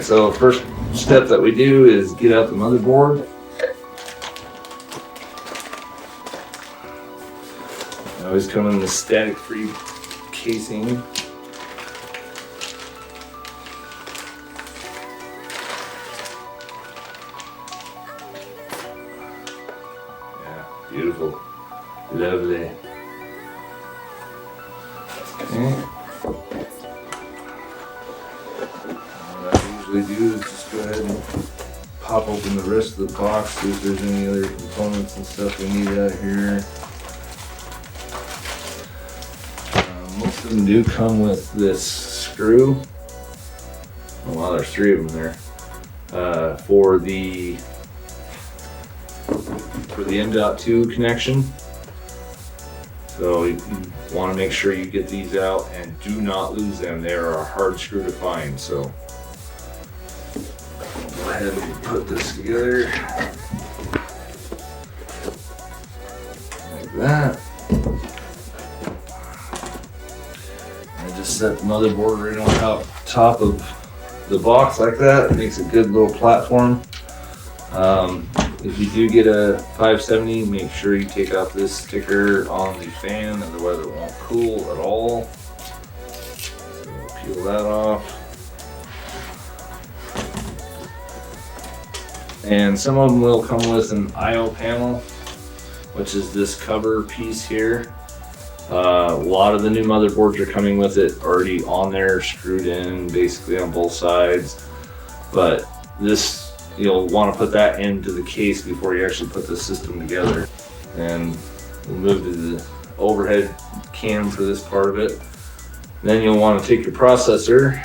so first step that we do is get out the motherboard. I always come in the static-free casing. Yeah, beautiful, lovely. Okay. What I usually do is just go ahead and pop open the rest of the box, see if there's any other components and stuff we need out here. Most of them do come with this screw. Well, there's 3 of them there for the M.2 connection. So you want to make sure you get these out and do not lose them. They are a hard screw to find. So go ahead and put this together like that. I just set the motherboard right on top of the box like that. It makes a good little platform. If you do get a 570, make sure you take out this sticker on the fan, otherwise it won't cool at all. So peel that off. And some of them will come with an I/O panel, which is this cover piece here. A lot of the new motherboards are coming with it already on there, screwed in basically on both sides. But this, you'll want to put that into the case before you actually put the system together. And we'll move to the overhead cam for this part of it. Then you'll want to take your processor,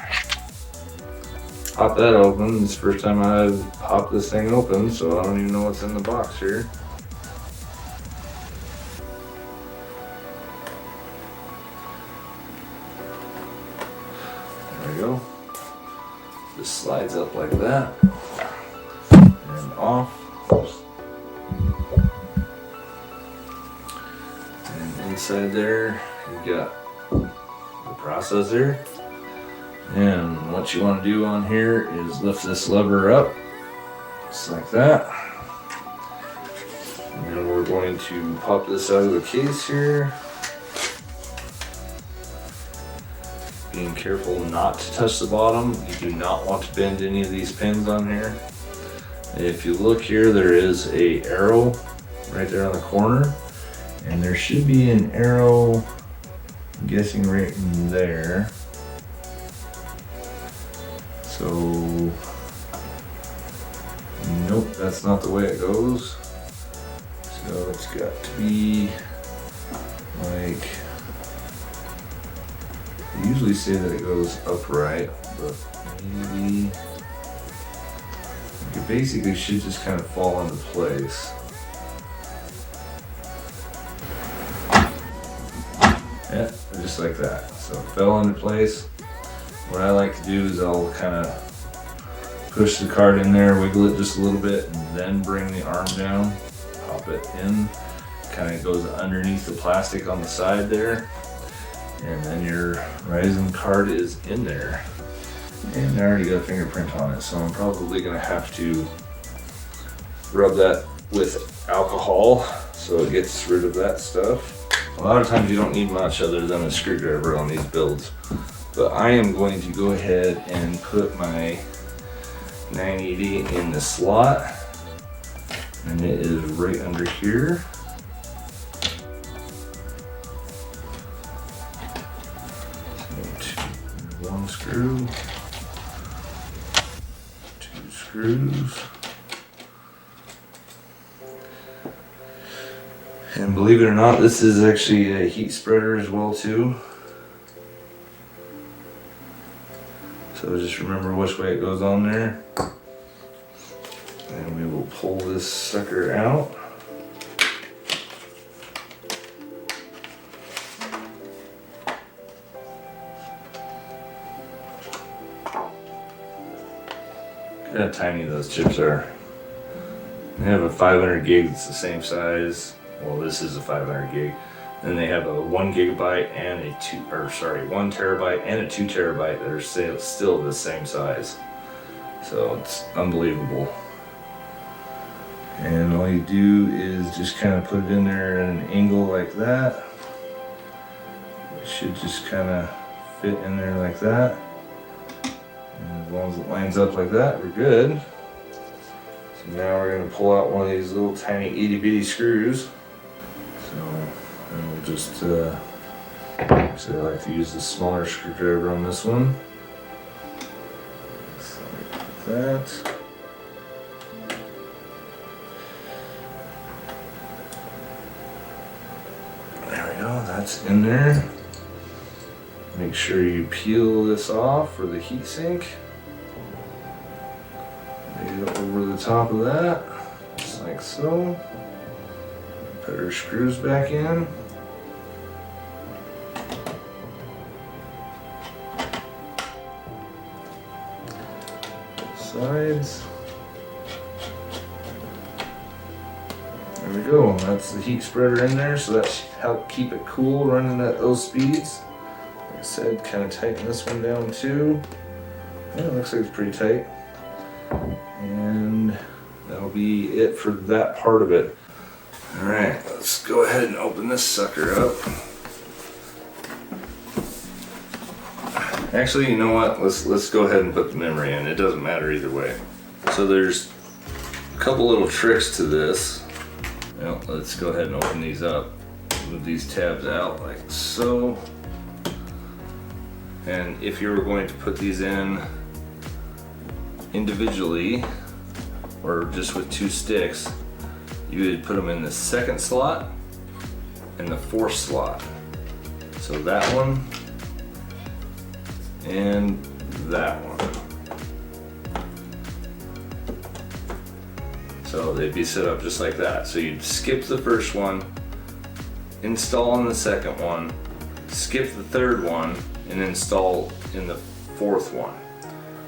pop that open. This is the first time I've popped this thing open, so I don't even know what's in the box here. There we go. Just slides up like that. And off. And inside there, you've got the processor. And what you want to do on here is lift this lever up, just like that. And then we're going to pop this out of the case here. Being careful not to touch the bottom. You do not want to bend any of these pins on here. If you look here, there is a arrow right there on the corner, and there should be an arrow, I'm guessing right in there. So, nope, that's not the way it goes. So it's got to be like, I usually say that it goes upright, but maybe it basically should just kind of fall into place. Yeah, just like that. So it fell into place. What I like to do is I'll kind of push the card in there, wiggle it just a little bit, and then bring the arm down, pop it in. Kind of goes underneath the plastic on the side there. And then your Ryzen card is in there. And I already got a fingerprint on it, so I'm probably gonna have to rub that with alcohol so it gets rid of that stuff. A lot of times you don't need much other than a screwdriver on these builds. But I am going to go ahead and put my 980 in the slot. And it is right under here. One screw, 2 screws, and believe it or not, this is actually a heat spreader as well too. So just remember which way it goes on there, and we will pull this sucker out. Look how tiny those chips are. They have a 500 gig that's the same size. Well, this is a 500 gig. Then they have a 1 gigabyte and a 1 terabyte and a 2 terabyte that are still the same size. So it's unbelievable. And all you do is just kind of put it in there at an angle like that. It should just kind of fit in there like that. And as long as it lines up like that, we're good. So now we're going to pull out one of these little tiny itty bitty screws. So and we'll just, actually I like to use the smaller screwdriver on this one. So like that. That's in there. Make sure you peel this off for the heatsink. Lay it over the top of that, just like so. Put our screws back in. Sides. There we go, that's the heat spreader in there, so that should help keep it cool running at those speeds. Like I said, kind of tighten this one down too. Yeah, it looks like it's pretty tight. And that'll be it for that part of it. Alright, let's go ahead and open this sucker up. Actually, you know what? Let's go ahead and put the memory in. It doesn't matter either way. So there's a couple little tricks to this. Well, let's go ahead and open these up. Move these tabs out like so. And if you were going to put these in individually or just with two sticks, you would put them in the second slot and the fourth slot. So that one and that one. So they'd be set up just like that. So you'd skip the first one, install in the second one, skip the third one, and install in the fourth one.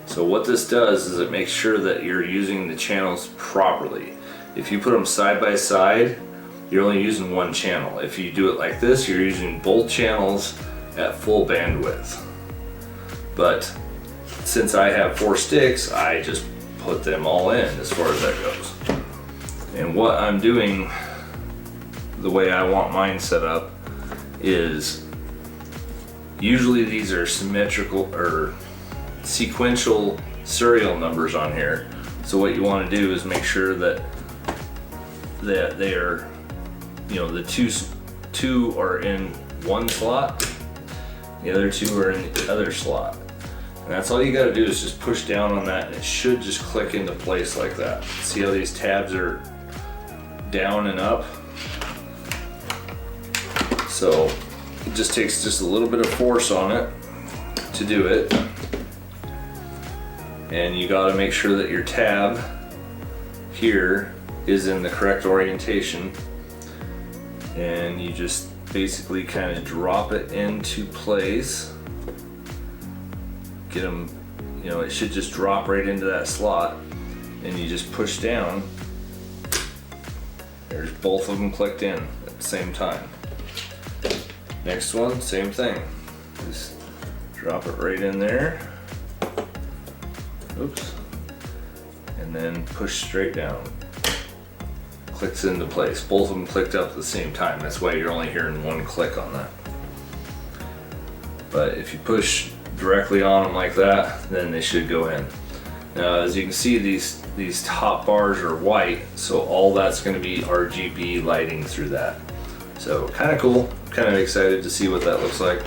So what this does is it makes sure that you're using the channels properly. If you put them side by side, you're only using one channel. If you do it like this, you're using both channels at full bandwidth. But since I have 4 sticks, I just put them all in as far as that goes. And what I'm doing, the way I want mine set up, is usually these are symmetrical or sequential serial numbers on here. So what you want to do is make sure that they are, you know, the two are in one slot, the other 2 are in the other slot. And that's all you got to do is just push down on that, and it should just click into place like that. See how these tabs are down and up? So it just takes just a little bit of force on it to do it. And you got to make sure that your tab here is in the correct orientation. And you just basically kind of drop it into place. Get them, you know, it should just drop right into that slot, and you just push down. There's both of them clicked in at the same time. Next one, same thing. Just drop it right in there. Oops. And then push straight down. Clicks into place. Both of them clicked up at the same time. That's why you're only hearing one click on that. But if you push directly on them like that, then they should go in. Now, as you can see, these top bars are white, so all that's going to be RGB lighting through that. So kind of cool, kind of excited to see what that looks like.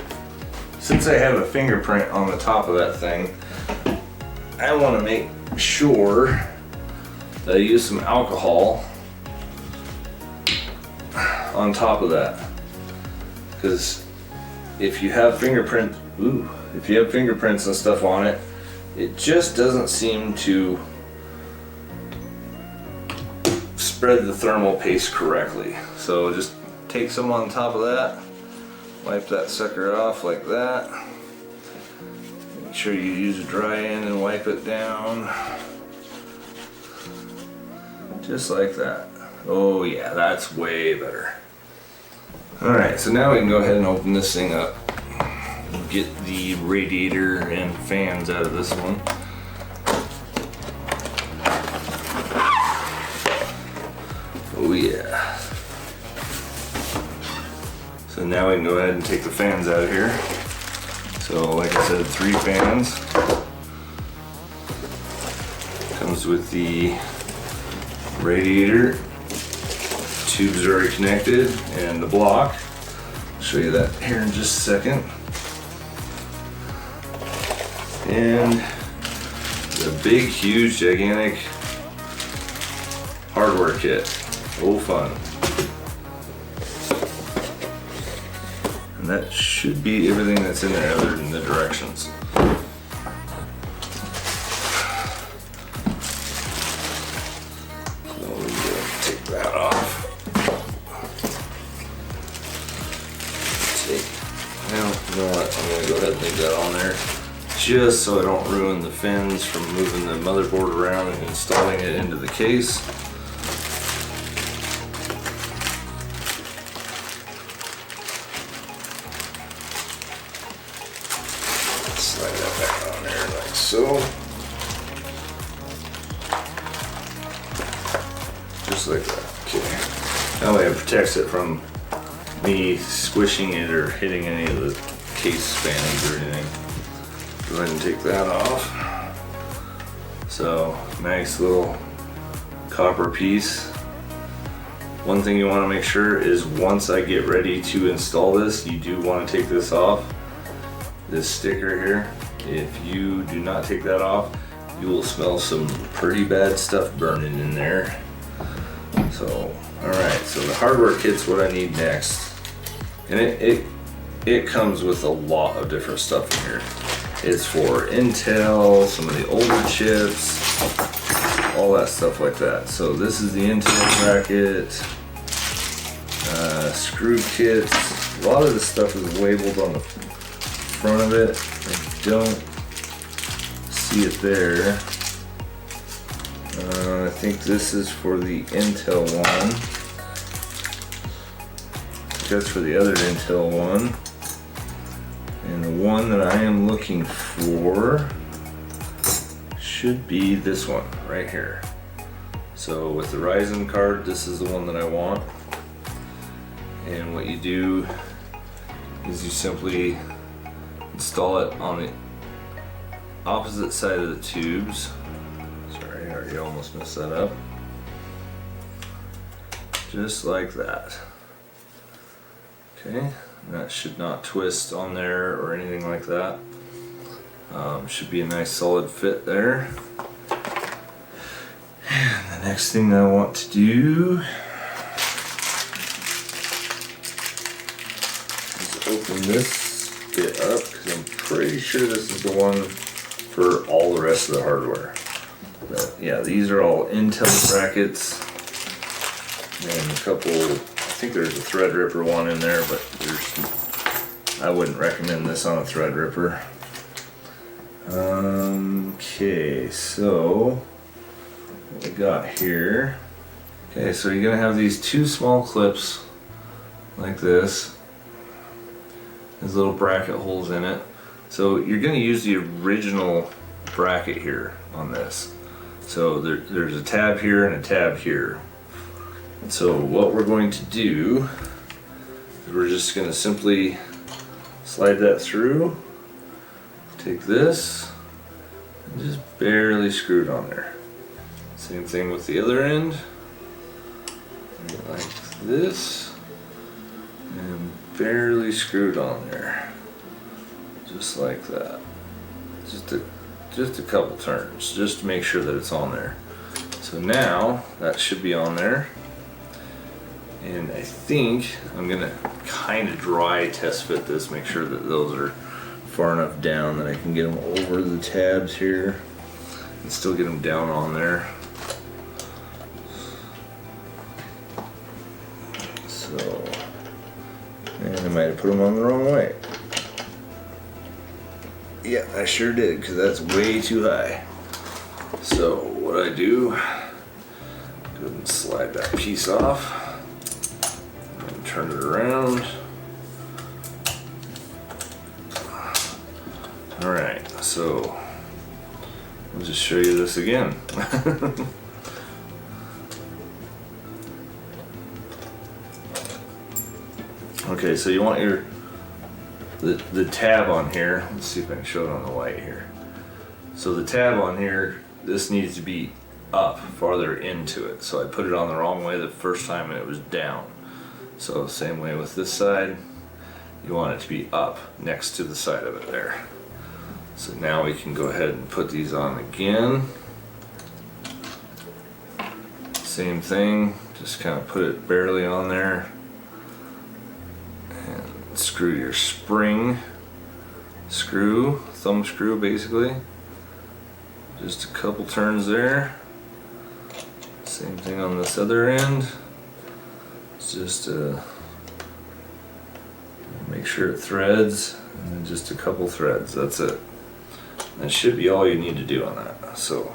Since I have a fingerprint on the top of that thing, I want to make sure that I use some alcohol on top of that, because if you have fingerprints and stuff on it, it just doesn't seem to spread the thermal paste correctly. So just take some on top of that, wipe that sucker off like that. Make sure you use a dry end and wipe it down. Just like that. Oh yeah, that's way better. Alright, so now we can go ahead and open this thing up. Get the radiator and fans out of this one. So now we can go ahead and take the fans out of here. So like I said, 3 fans. Comes with the radiator. Tubes are already connected, and the block. I'll show you that here in just a second. And the big, huge, gigantic hardware kit. Oh, fun. And that should be everything that's in there other than the directions. So we'll take that off. Well, you know what? I'm going to go ahead and leave that on there just so I don't ruin the fins from moving the motherboard around and installing it into the case. Slide that back on there like so. Just like that. Okay. That way it protects it from me squishing it or hitting any of the case fans or anything. Go ahead and take that off. So, nice little copper piece. One thing you want to make sure is once I get ready to install this, you do want to take this off. This sticker here, if you do not take that off, you will smell some pretty bad stuff burning in there. So, alright, so the hardware kit's what I need next. And it comes with a lot of different stuff in here. It's for Intel, some of the older chips, all that stuff like that. So this is the Intel bracket, screw kits. A lot of this stuff is labeled on the front of it. I don't see it there. I think this is for the Intel one. That's for the other Intel one. And the one that I am looking for should be this one right here. So with the Ryzen card, this is the one that I want. And what you do is you simply install it on the opposite side of the tubes. Sorry, I already almost messed that up. Just like that. Okay, that should not twist on there or anything like that. Should be a nice solid fit there. And the next thing I want to do is open this bit up, because I'm pretty sure this is the one for all the rest of the hardware. But yeah, these are all Intel brackets and a couple. I think there's a Threadripper one in there, but I wouldn't recommend this on a Threadripper. Okay, so what we got here. Okay, so you're gonna have these 2 small clips like this. There's little bracket holes in it. So you're gonna use the original bracket here on this. So there's a tab here and a tab here. So what we're going to do is we're just going to simply slide that through, take this, and just barely screw it on there. Same thing with the other end, like this, and barely screw it on there, just like that. Just a couple turns, just to make sure that it's on there. So now that should be on there. And I think I'm gonna kind of dry test fit this, make sure that those are far enough down that I can get them over the tabs here and still get them down on there. So, and I might have put them on the wrong way. Yeah, I sure did, because that's way too high. So what I do, go ahead and slide that piece off. Turn it around. Alright, so I'll just show you this again. Okay, so you want the tab on here. Let's see if I can show it on the light here. So the tab on here, this needs to be up farther into it. So I put it on the wrong way the first time and it was down. So same way with this side, you want it to be up next to the side of it there. So now we can go ahead and put these on again. Same thing, just kind of put it barely on there. And screw your spring screw, thumb screw basically. Just a couple turns there. Same thing on this other end. It's just make sure it threads, and then just a couple threads. That's it. That should be all you need to do on that. So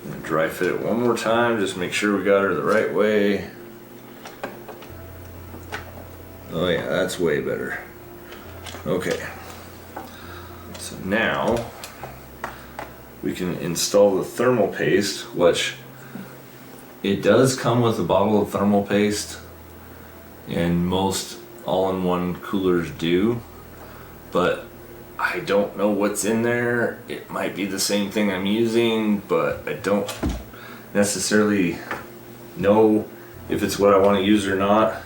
I'm gonna dry fit it one more time. Just make sure we got her the right way. Oh yeah, that's way better. Okay. So now we can install the thermal paste, which it does come with a bottle of thermal paste, and most all-in-one coolers do, but I don't know what's in there. It might be the same thing I'm using, but I don't necessarily know if it's what I want to use or not.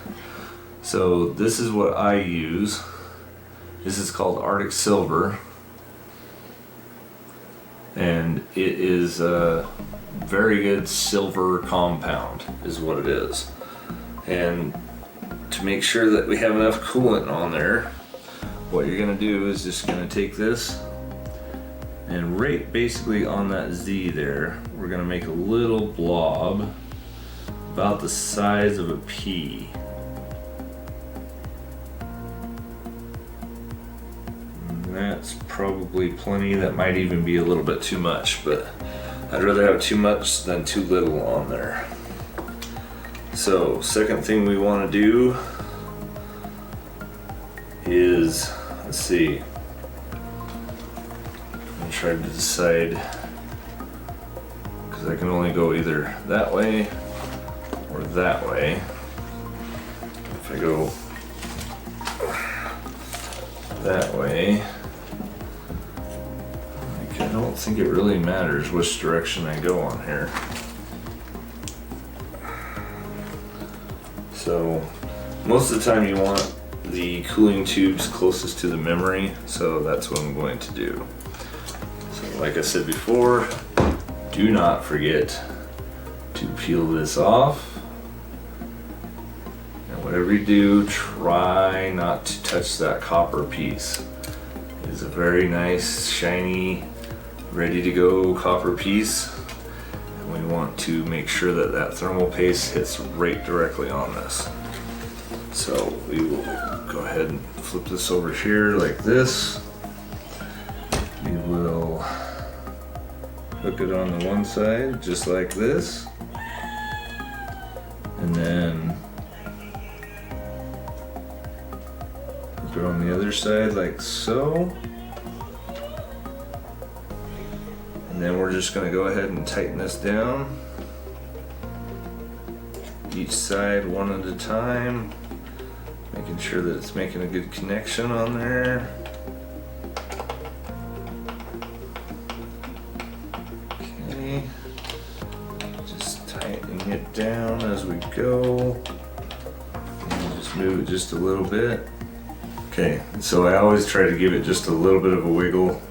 So this is what I use. This is called Arctic Silver, and it is a very good silver compound is what it is. And to make sure that we have enough coolant on there, what you're gonna do is just gonna take this and right basically on that Z there, we're gonna make a little blob about the size of a pea. And that's probably plenty. That might even be a little bit too much, but I'd rather have too much than too little on there. So second thing we want to do is, let's see, I'm trying to decide, because I can only go either that way or that way. If I go that way, I don't think it really matters which direction I go on here. So most of the time you want the cooling tubes closest to the memory, so that's what I'm going to do. So like I said before, do not forget to peel this off. And whatever you do, try not to touch that copper piece. It is a very nice, shiny, ready to go copper piece. And we want to make sure that that thermal paste hits right directly on this. So we will go ahead and flip this over here like this. We will hook it on the one side just like this, and then hook it on the other side like so. And then we're just going to go ahead and tighten this down, each side one at a time, making sure that it's making a good connection on there. Okay, just tightening it down as we go, and just move it just a little bit. Okay, so I always try to give it just a little bit of a wiggle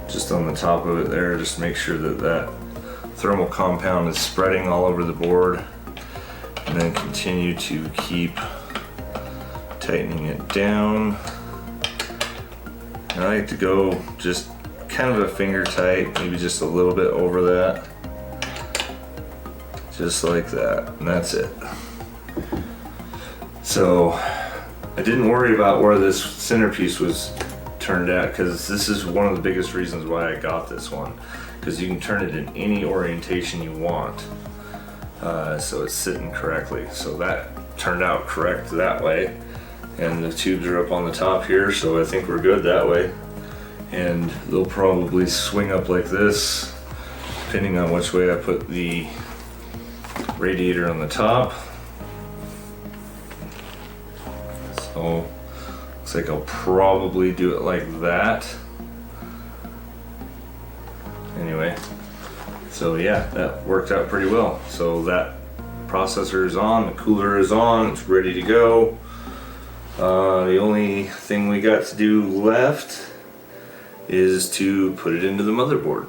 just on the top of it there, just to make sure that that thermal compound is spreading all over the board, and then continue to keep tightening it down. And I like to go just kind of a finger tight, maybe just a little bit over that, just like that, and that's it. So I didn't worry about where this centerpiece was turned at, because this is one of the biggest reasons why I got this one, because you can turn it in any orientation you want, so it's sitting correctly. So that turned out correct that way, and the tubes are up on the top here, so I think we're good that way. And they'll probably swing up like this depending on which way I put the radiator on the top. So So looks like I'll probably do it like that. Anyway, so yeah, that worked out pretty well. So that processor is on, the cooler is on, it's ready to go. The only thing we got to do left is to put it into the motherboard.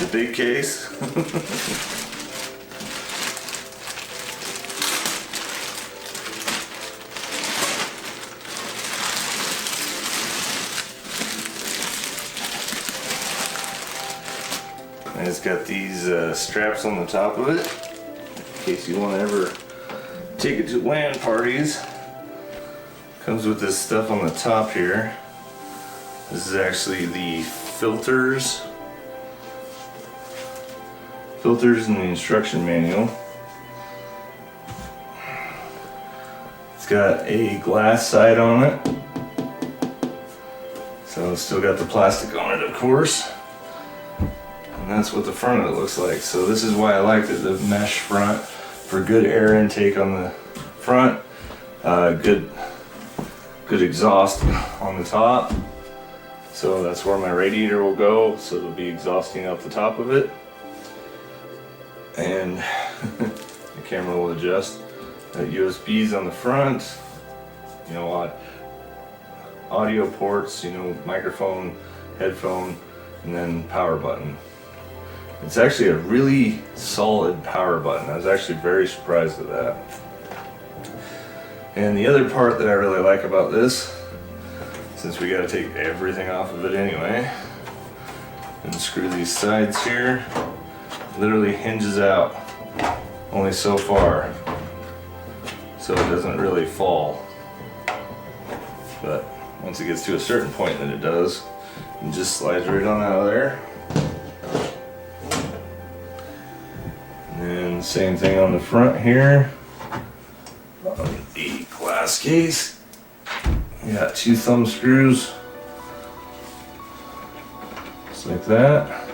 The big case. And it's got these straps on the top of it in case you want to ever take it to LAN parties. Comes with this stuff on the top here. This is actually the filters in the instruction manual. It's got a glass side on it, so it's still got the plastic on it, of course. And that's what the front of it looks like. So this is why I liked it, the mesh front for good air intake on the front, good exhaust on the top. So that's where my radiator will go, so it'll be exhausting out the top of it. And the camera will adjust. USBs on the front, you know, audio ports, you know, microphone, headphone, and then power button. It's actually a really solid power button. I was actually very surprised at that. And the other part that I really like about this, since we got to take everything off of it anyway, and screw these sides here, literally hinges out only so far, so it doesn't really fall. But once it gets to a certain point, then it does, and just slides right on out of there. And same thing on the front here. On the glass case, you got 2 thumb screws, just like that.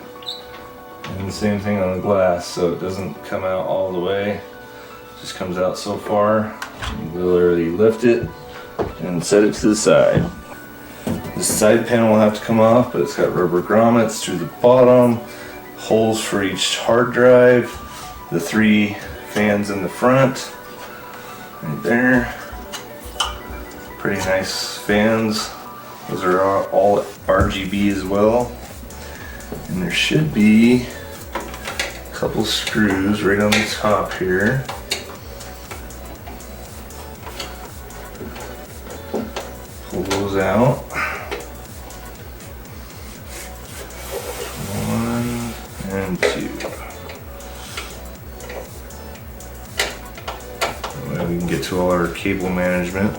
And the same thing on the glass, so it doesn't come out all the way. It just comes out so far. You literally lift it and set it to the side. The side panel will have to come off, but it's got rubber grommets through the bottom, holes for each hard drive, the 3 fans in the front, right there. Pretty nice fans. Those are all RGB as well. And there should be a couple screws right on the top here. Pull those out. 1 and 2. That way we can get to all our cable management.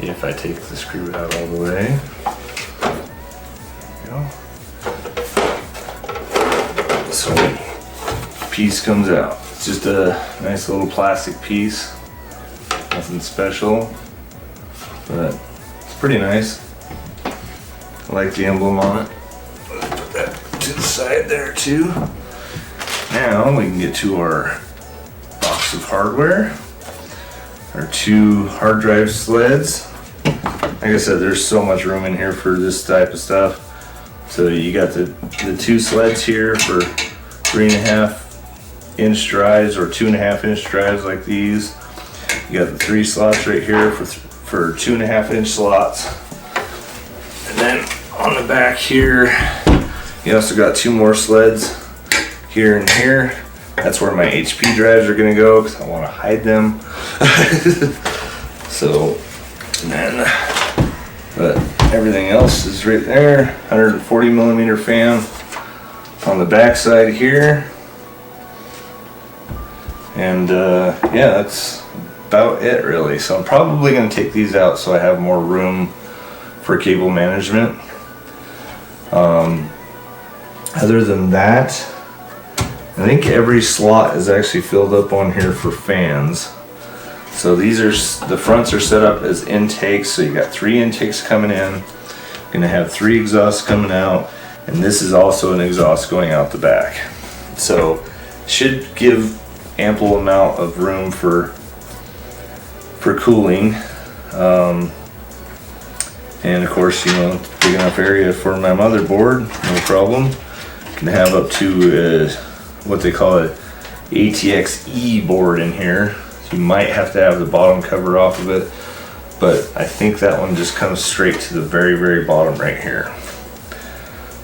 If I take the screw out all the way. There we go. So the piece comes out. It's just a nice little plastic piece. Nothing special, but it's pretty nice. I like the emblem on it. Let's put that to the side there too. Now we can get to our box of hardware. Our 2 hard drive sleds. Like I said, there's so much room in here for this type of stuff. So you got the 2 sleds here for 3.5 inch drives or 2.5 inch drives like these. You got the 3 slots right here for 2.5 inch slots. And then on the back here, you also got 2 more sleds here and here. That's where my HP drives are gonna go because I want to hide them. So, and then, but everything else is right there. 140 millimeter fan on the back side here. And yeah, that's about it really. So I'm probably going to take these out so I have more room for cable management. Other than that, I think every slot is actually filled up on here for fans. So these are, the fronts are set up as intakes, so you got 3 intakes coming in. You're gonna have 3 exhausts coming out, And this is also an exhaust going out the back. So should give ample amount of room for cooling. And of course, you know, big enough area for my motherboard, no problem. Can have up to what they call a ATX-E board in here. So you might have to have the bottom cover off of it, but I think that one just comes straight to the very, very bottom right here.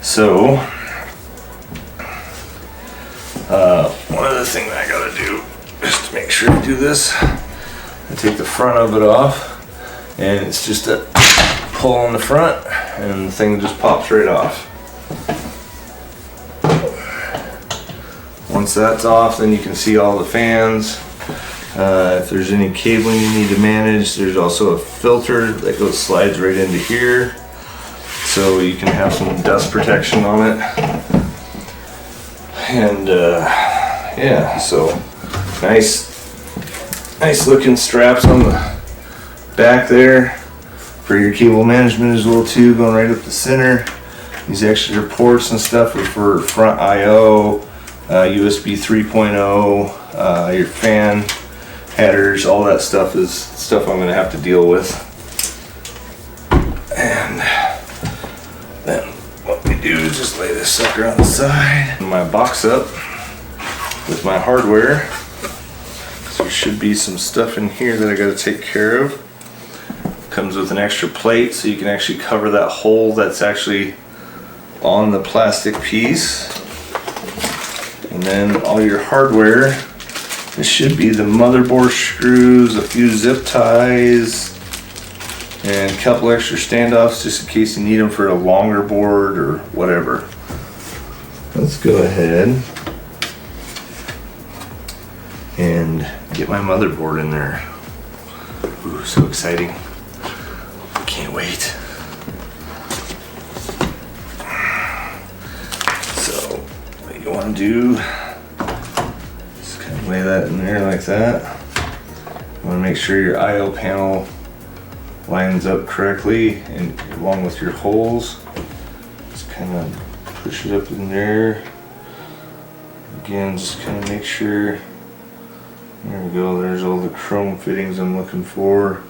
So, one other thing that I gotta do, just to make sure to do this, I take the front of it off, and it's just a pull on the front, and the thing just pops right off. Once that's off, then you can see all the fans. If there's any cabling you need to manage, there's also a filter that slides right into here, so you can have some dust protection on it. And yeah, so nice looking straps on the back there for your cable management as well too, going right up the center. These extra ports and stuff are for front I/O, USB 3.0, your fan headers, all that stuff is stuff I'm gonna have to deal with. And then what we do is just lay this sucker on the side. My box up with my hardware. So there should be some stuff in here that I gotta take care of. Comes with an extra plate so you can actually cover that hole that's actually on the plastic piece. And then all your hardware. This should be the motherboard screws, a few zip ties, and a couple extra standoffs just in case you need them for a longer board or whatever. Let's go ahead and get my motherboard in there. Ooh, so exciting. Can't wait. So, what you want to do, just kind of lay that in there like that. You want to make sure your I/O panel lines up correctly and along with your holes. Just kind of push it up in there. Again, just kind of make sure. There we go, there's all the chrome fittings I'm looking for.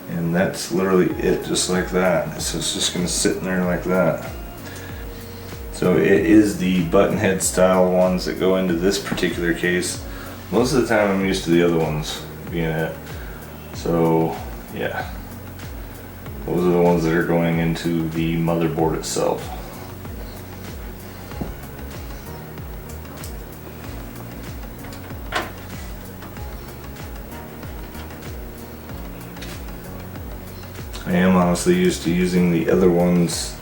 And that's literally it, just like that. So it's just going to sit in there like that. So it is the button head style ones that go into this particular case. Most of the time I'm used to the other ones being it. So yeah, those are the ones that are going into the motherboard itself. I am honestly used to using the other ones.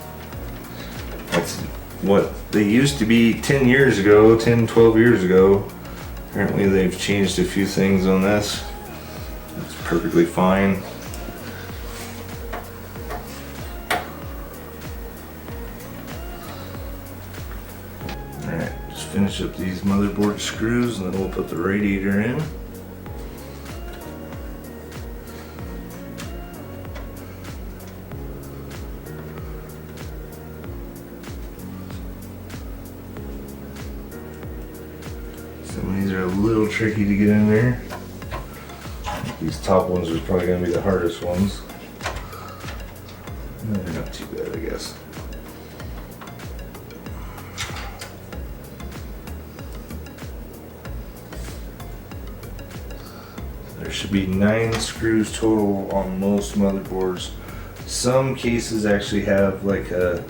That's what they used to be 10 years ago, 10, 12 years ago. Apparently they've changed a few things on this. It's perfectly fine. Alright, just finish up these motherboard screws and then we'll put the radiator in. Some of these are a little tricky to get in there. These top ones are probably going to be the hardest ones. They're not too bad, I guess. There should be 9 screws total on most motherboards. Some cases actually have like a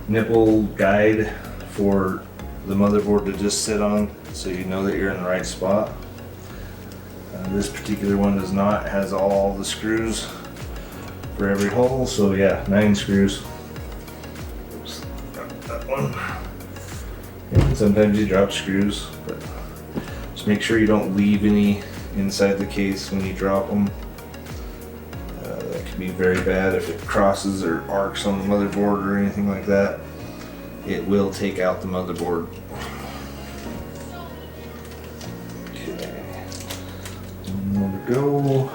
nipple guide for the motherboard to just sit on, so you know that you're in the right spot. This particular one does not. It has all the screws for every hole, so yeah, 9 screws. Oops, dropped that one. And sometimes you drop screws, but just make sure you don't leave any inside the case when you drop them. That can be very bad if it crosses or arcs on the motherboard or anything like that. It will take out the motherboard. Okay, one more to go.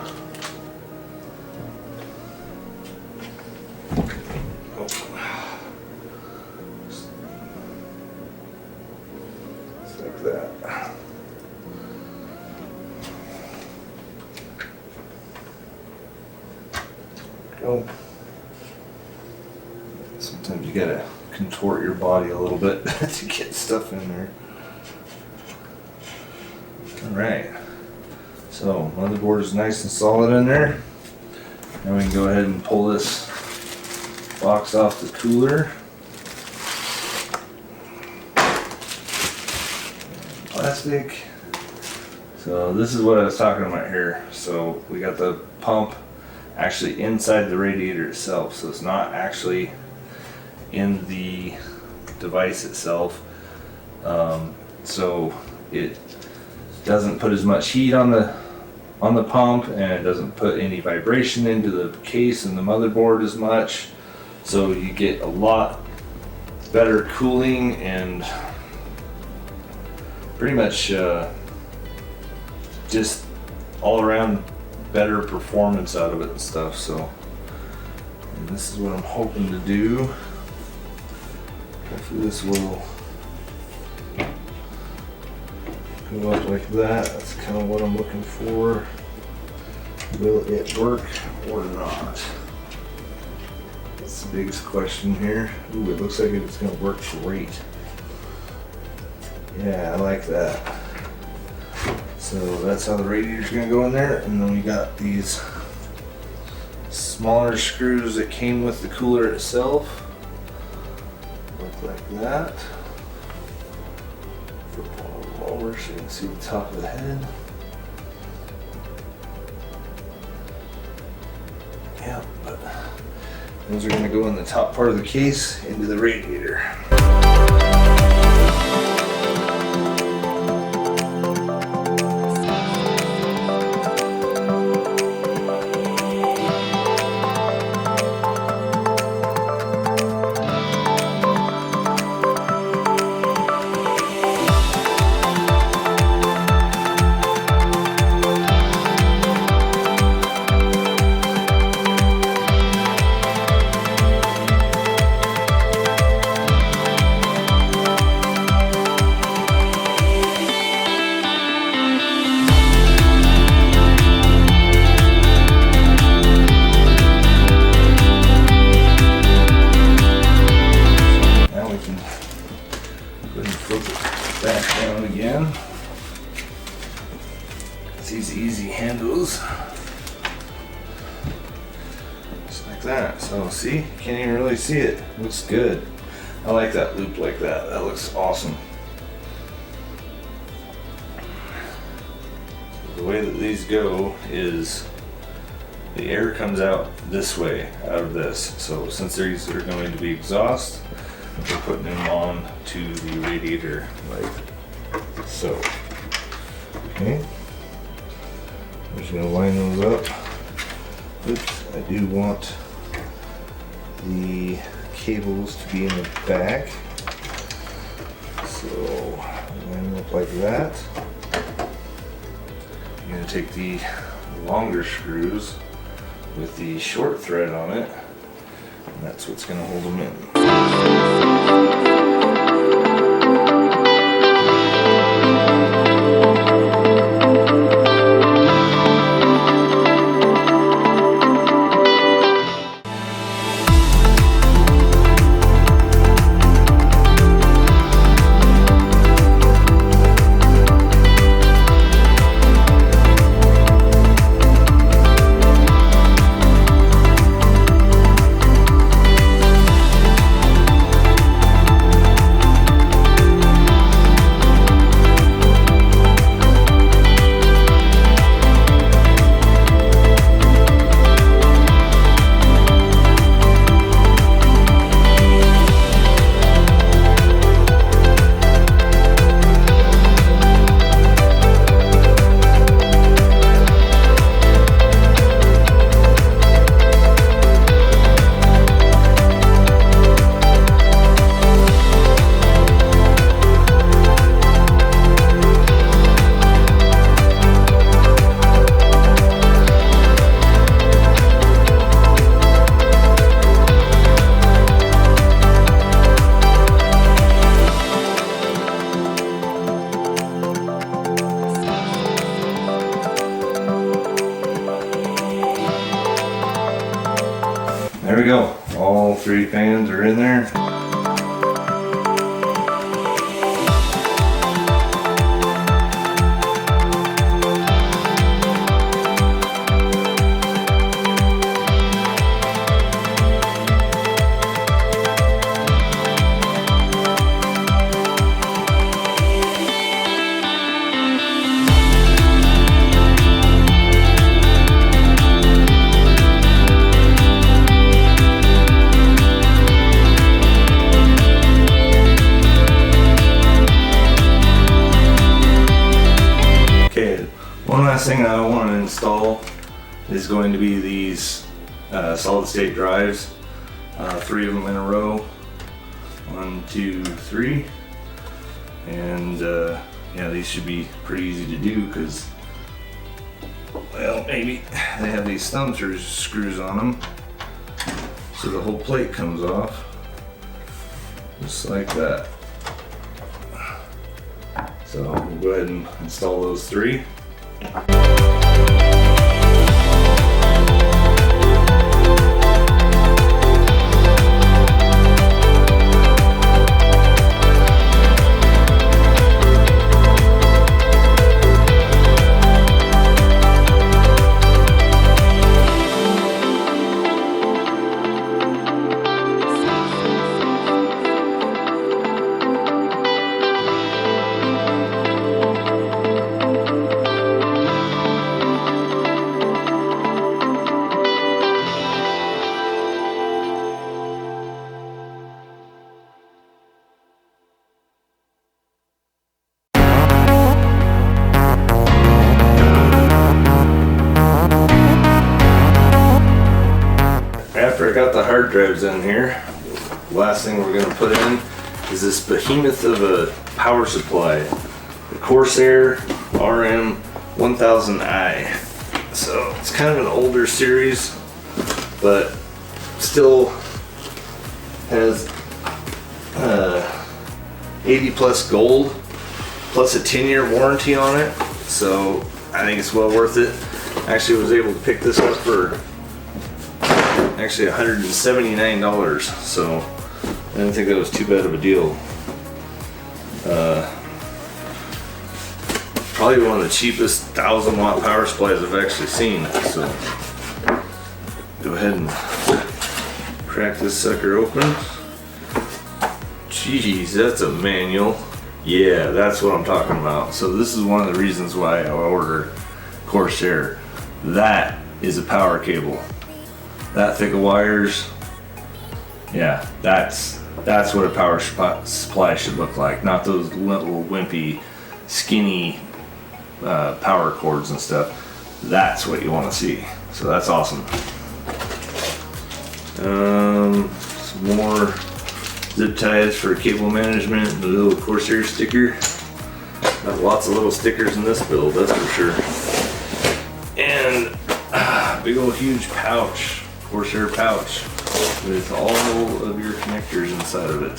go. Sometimes you gotta contort your body a little bit to get stuff in there. Alright, so motherboard is nice and solid in there. Now we can go ahead and pull this box off the cooler. Plastic. So this is what I was talking about here. So we got the pump actually inside the radiator itself, so it's not actually in the device itself. So it doesn't put as much heat on the pump, and it doesn't put any vibration into the case and the motherboard as much. So you get a lot better cooling and pretty much just all around better performance out of it and stuff. So, and this is what I'm hoping to do. Hopefully this will go up like that. That's kind of what I'm looking for. Will it work or not? That's the biggest question here. Ooh, it looks like it's going to work great. Yeah, I like that. So that's how the radiator's going to go in there, and then we got these smaller screws that came with the cooler itself. Look like that. Flip one of them over so you can see the top of the head. Yeah, but those are going to go in the top part of the case into the radiator. These easy handles, just like that. So see, you can't even really see it. Looks good. I like that loop like that. That looks awesome. The way that these go is the air comes out this way, out of this. So since these are going to be exhaust, we're putting them on to the radiator like so. Okay. I'm just going to line those up. Oops, I do want the cables to be in the back. So line them up like that. I'm going to take the longer screws with the short thread on it, and that's what's going to hold them in. there we go. All 3 fans are in there. One last thing I want to install is going to be these solid state drives, 3 of them in a row, 1, 2, 3, and yeah, these should be pretty easy to do because, well, maybe they have these thumb screws on them, so the whole plate comes off, just like that. So we'll go ahead and install those 3. After I got the hard drives in here, last thing we're going to put in is this behemoth of a power supply, the Corsair RM1000i. So it's kind of an older series, but still has 80 plus gold, plus a 10-year warranty on it. So I think it's well worth it. Actually, was able to pick this up for actually $179, so I didn't think that was too bad of a deal. Probably one of the cheapest 1000-watt power supplies I've actually seen. So go ahead and crack this sucker open. Jeez, that's a manual. Yeah, that's what I'm talking about. So this is one of the reasons why I ordered Corsair. That is a power cable. That thick of wires, yeah, that's what a power supply should look like, not those little wimpy, skinny power cords and stuff. That's what you want to see. So that's awesome. Some more zip ties for cable management, the little Corsair sticker. Got lots of little stickers in this build, that's for sure. And big old huge pouch. Corsair pouch with all of your connectors inside of it.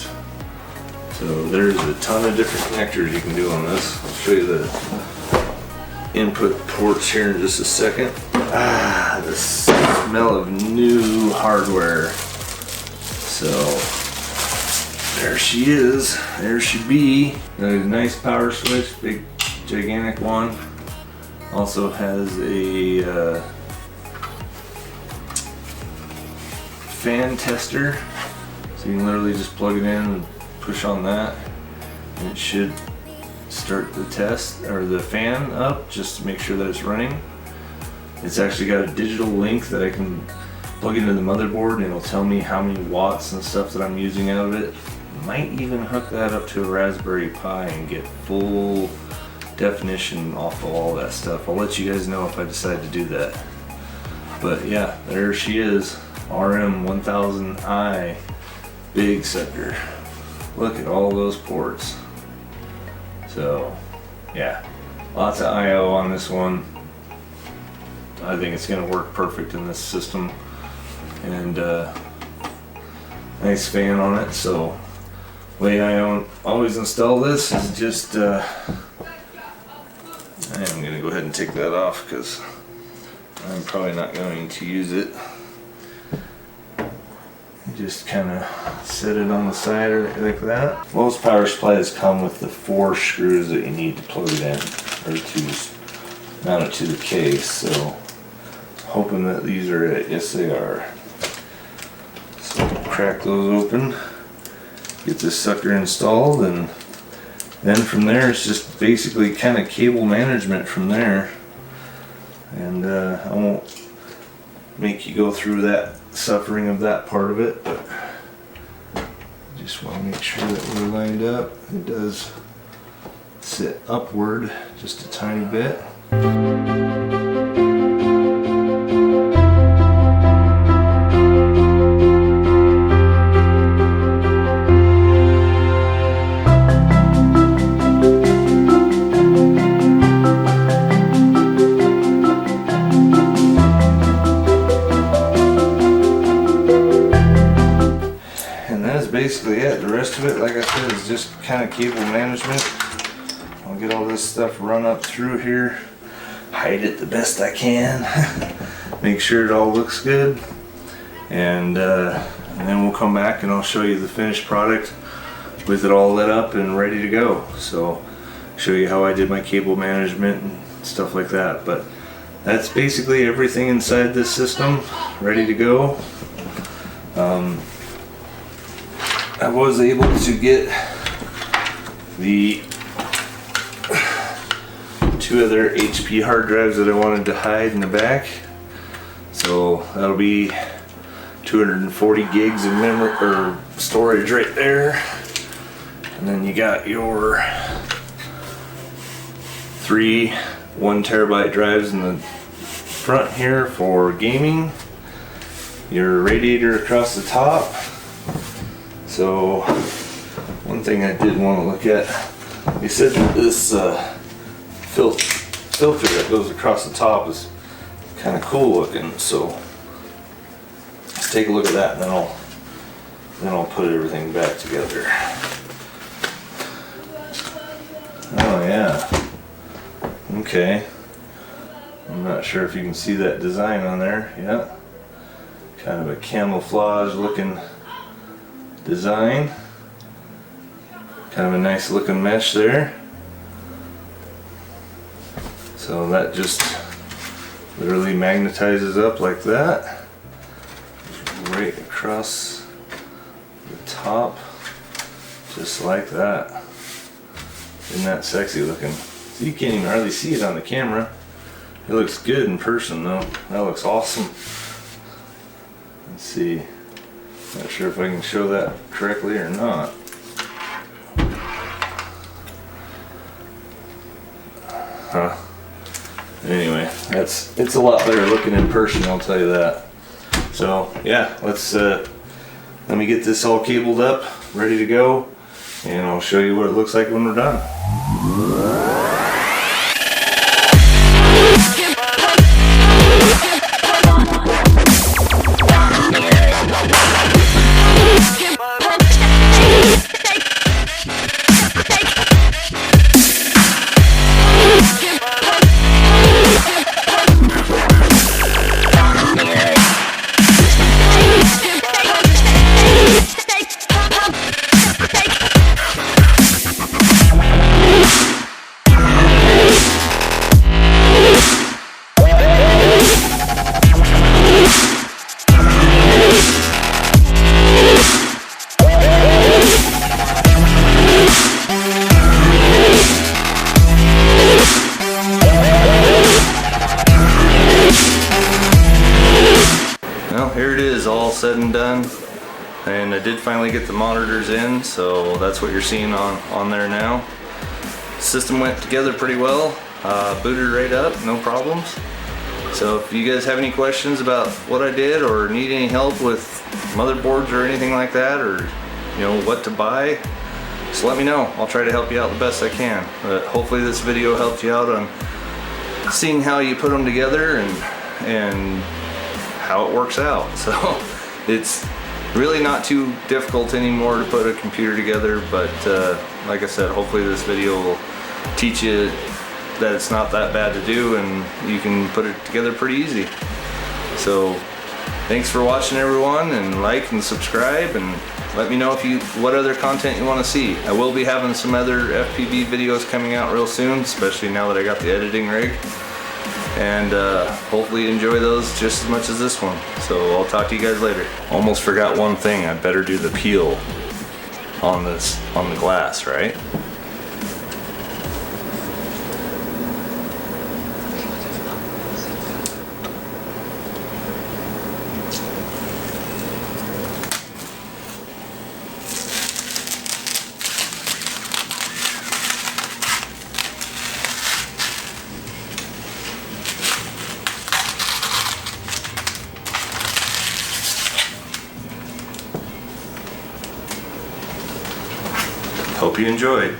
So there's a ton of different connectors you can do on this. I'll show you the input ports here in just a second. Ah, the smell of new hardware. So there she is. There she be. Got a nice power switch, big gigantic one. Also has a fan tester, so you can literally just plug it in and push on that and it should start the test or the fan up just to make sure that it's running. It's actually got a digital link that I can plug into the motherboard and it'll tell me how many watts and stuff that I'm using out of it. Might even hook that up to a Raspberry Pi and get full definition off of all that stuff. I'll let you guys know if I decide to do that. But yeah, there she is. RM1000i, big sucker. Look at all those ports. So yeah, lots of I/O on this one. I think it's going to work perfect in this system, and nice fan on it. So the way I always install this is just I am going to go ahead and take that off because I'm probably not going to use it. just kind of set it on the side or like that. Most power supplies come with the 4 screws that you need to plug it in, or to mount it to the case, so hoping that these are it. Yes, they are. So crack those open, get this sucker installed, and then from there it's just basically kind of cable management from there. And I won't make you go through that suffering of that part of it, but just want to make sure that we're lined up. It does sit upward just a tiny bit. Basically it. The rest of it, like I said, is just kind of cable management. I'll get all this stuff run up through here, hide it the best I can, make sure it all looks good, and then we'll come back and I'll show you the finished product with it all lit up and ready to go. So show you how I did my cable management and stuff like that. But that's basically everything inside this system ready to go. I was able to get the 2 other HP hard drives that I wanted to hide in the back. So that'll be 240 gigs of memory or storage right there. And then you got your 3 1 terabyte drives in the front here for gaming. Your radiator across the top. So one thing I did want to look at, they said that this filter that goes across the top is kind of cool looking, so let's take a look at that, and then I'll put everything back together. Oh yeah, okay. I'm not sure if you can see that design on there. Yeah, kind of a camouflage looking design, kind of a nice looking mesh there. So that just literally magnetizes up like that, right across the top, just like that. Isn't that sexy looking? So you can't even hardly see it on the camera. It looks good in person though. That looks awesome. Let's see. Not sure if I can show that correctly or not. Huh. Anyway, it's a lot better looking in person, I'll tell you that. So yeah, let me get this all cabled up, ready to go, and I'll show you what it looks like when we're done. Here it is, all said and done, and I did finally get the monitors in, so that's what you're seeing on there now. System went together pretty well, booted right up, no problems. So if you guys have any questions about what I did or need any help with motherboards or anything like that, or you know what to buy, just let me know. I'll try to help you out the best I can. But hopefully this video helped you out on seeing how you put them together and how it works out. So it's really not too difficult anymore to put a computer together, but like I said, hopefully this video will teach you that it's not that bad to do and you can put it together pretty easy. So Thanks for watching, everyone, and like and subscribe, and let me know what other content you want to see. I will be having some other FPV videos coming out real soon, especially now that I got the editing rig. And hopefully you enjoy those just as much as this one. So I'll talk to you guys later. Almost forgot one thing. I better do the peel on the glass, right? Hope you enjoyed.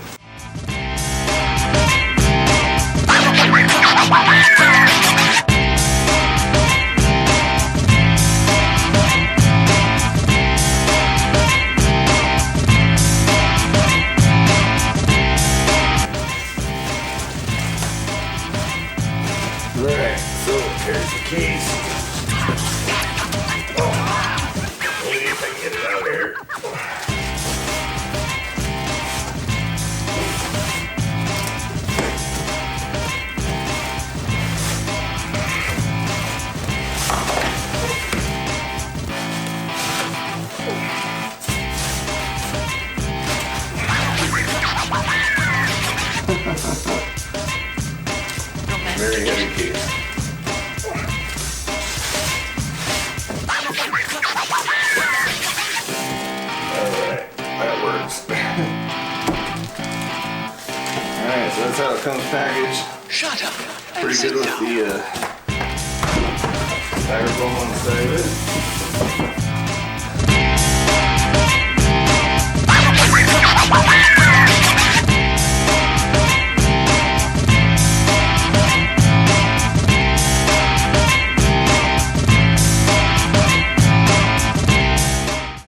Alright, so here's the case. Maybe if I can get it out here. Very heavy case. Alright, that works. Alright, so that's how it comes packaged. Shut up. Pretty good with the styrofoam on the side of it.